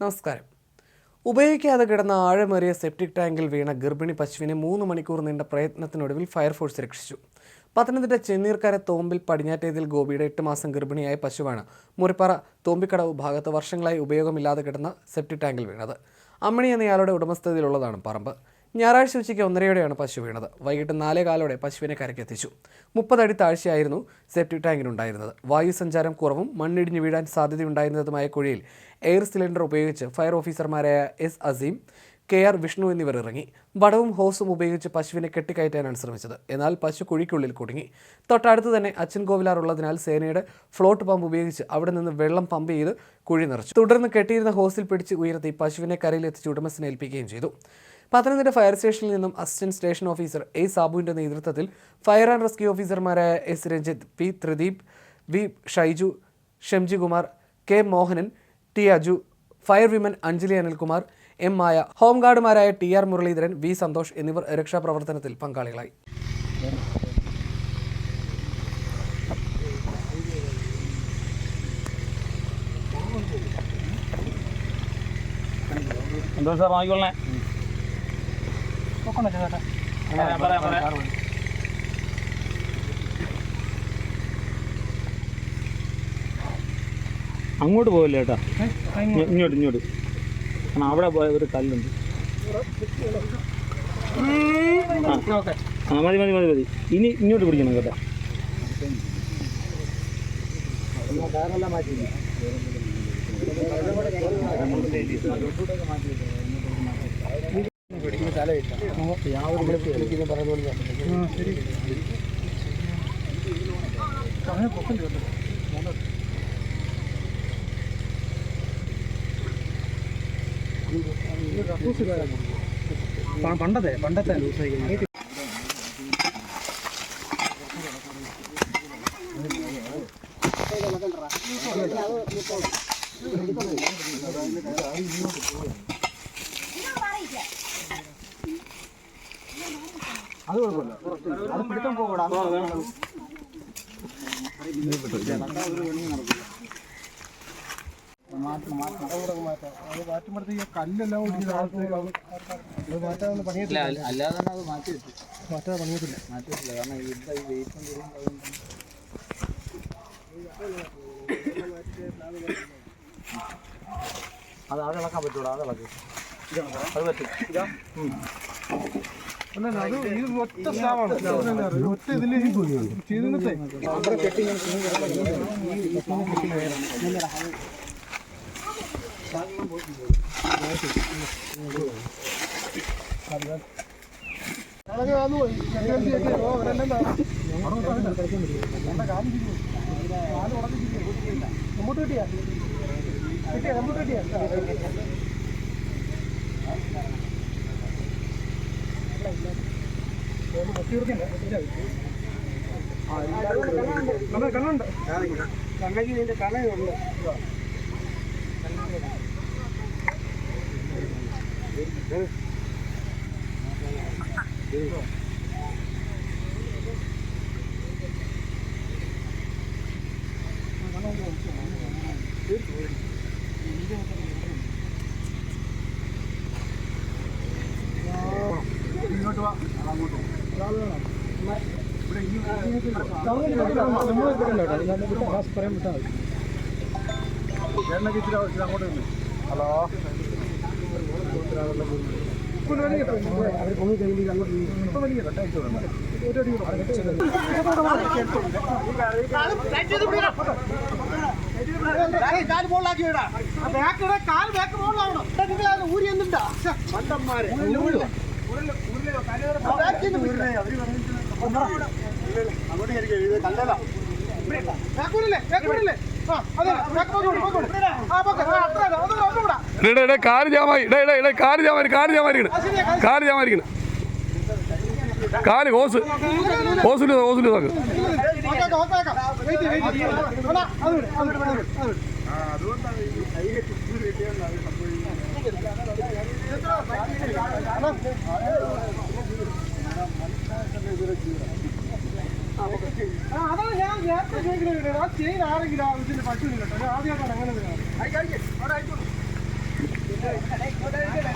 നമസ്കാരം. ഉപയോഗിക്കാതെ കിടന്ന ആഴമേറിയ സെപ്റ്റിക് ടാങ്കിൽ വീണ ഗർഭിണി പശുവിനെ 3 മണിക്കൂർ നീണ്ട പ്രയത്നത്തിനൊടുവിൽ ഫയർഫോഴ്സ് രക്ഷിച്ചു. പത്തനംതിട്ട ചെന്നീർക്കര തോമ്പിൽ പടിഞ്ഞാറ്റേതിൽ ഗോപിയുടെ 8 മാസം ഗർഭിണിയായ പശുവാണ് മുറിപ്പാറ തോമ്പിക്കടവ് ഭാഗത്ത് വർഷങ്ങളായി ഉപയോഗമില്ലാതെ കിടന്ന സെപ്റ്റിക് ടാങ്കിൽ വീണത്. അമ്മണി എന്നയാളുടെ ഉടമസ്ഥതയിലുള്ളതാണ് പറമ്പ്. ഞായറാഴ്ച ഉച്ചയ്ക്ക് 1:30യോടെയാണ് പശു വീണത്. വൈകിട്ട് 4:15 പശുവിനെ കരയ്ക്കെത്തിച്ചു. 30 അടി താഴ്ചയായിരുന്നു സെപ്റ്റിക് ടാങ്കിനുണ്ടായിരുന്നത്. വായുസഞ്ചാരം കുറവും മണ്ണിടിഞ്ഞു വീഴാൻ സാധ്യതയുണ്ടായിരുന്നതുമായ കുഴിയിൽ എയർ സിലിണ്ടർ ഉപയോഗിച്ച് ഫയർ ഓഫീസർമാരായ എസ് അസീം, KR വിഷ്ണു എന്നിവർ ഇറങ്ങി. വടവും ഹോസും ഉപയോഗിച്ച് പശുവിനെ കെട്ടിക്കയറ്റാനാണ് ശ്രമിച്ചത്. എന്നാൽ പശു കുഴിക്കുള്ളിൽ കുടുങ്ങി. തൊട്ടടുത്ത് തന്നെ അച്ഛൻകോവിലാർ ഉള്ളതിനാൽ സേനയുടെ ഫ്ലോട്ട് പമ്പ് ഉപയോഗിച്ച് അവിടെ നിന്ന് വെള്ളം പമ്പ് ചെയ്ത് കുഴി നിറച്ചു. തുടർന്ന് കെട്ടിയിരുന്ന ഹോസിൽ പിടിച്ച് ഉയർത്തി പശുവിനെ കരയിലെത്തിച്ച് ഉടമസ്ഥനെ ഏൽപ്പിക്കുകയും ചെയ്തു. പത്തനംതിട്ട ഫയർ സ്റ്റേഷനിൽ നിന്നും അസിസ്റ്റന്റ് സ്റ്റേഷൻ ഓഫീസർ A സാബുവിന്റെ നേതൃത്വത്തിൽ ഫയർ ആൻഡ് റെസ്ക്യൂ ഓഫീസർമാരായ S Ranjith, P Thrideep, V Shyju, Shamjikumar, K Mohanan, T Aju, fire women Anjali Anilkumar, M Maya, ഹോംഗാർഡുമാരായ TR മുരളീധരൻ, V സന്തോഷ് എന്നിവർ രക്ഷാപ്രവർത്തനത്തിൽ പങ്കാളികളായി. അങ്ങോട്ട് പോകല്ലേ ചേട്ടാ, ഇങ്ങോട്ട് അവിടെ ഒരു കല്ലുണ്ട്. മതി ഇനി ഇങ്ങോട്ട് പിടിക്കണം കേട്ടോ. പണ്ടത്തെ ലൂസായി അത് കുഴപ്പമില്ല. അത് പിടുത്തം പോകൂടാ. മാറ്റുമ്പോഴത്തേക്ക് കല്ലെല്ലാം മാറ്റാൻ പണിയത്തില്ല. അല്ലാതെ അത് മാറ്റാൻ പണിയത്തില്ല. കാരണം ഇവിടെ വെയിറ്റ് അത് ഇളക്കാൻ പറ്റൂടാ. അത് ഇളക്കി അത് പറ്റും. ഇത് ഒറ്റ സ്റ്റാവാണ്. ഒറ്റ ഇതിൽ ചെയ്തിട്ട് കണ്ണുണ്ട്. കണ്ണകിന്റെ കണയുണ്ട്. ഇങ്ങോട്ട് വാ. അങ്ങോട്ട് അങ്ങോട്ട്. ഹലോ, ഊരി എന്തുണ്ടാ കാല് ജാമായി, കാല് ഹോസില് നോക്ക്. അതാണ് ഞാൻ നേരത്തെ ചോദിക്കുന്നത്. ആ ചെയിൻ ആരെങ്കിലും ഇതിന്റെ പറ്റുന്നില്ല. ആദ്യമായിട്ടാണ് അങ്ങനെ ഇങ്ങോട്ടേക്ക്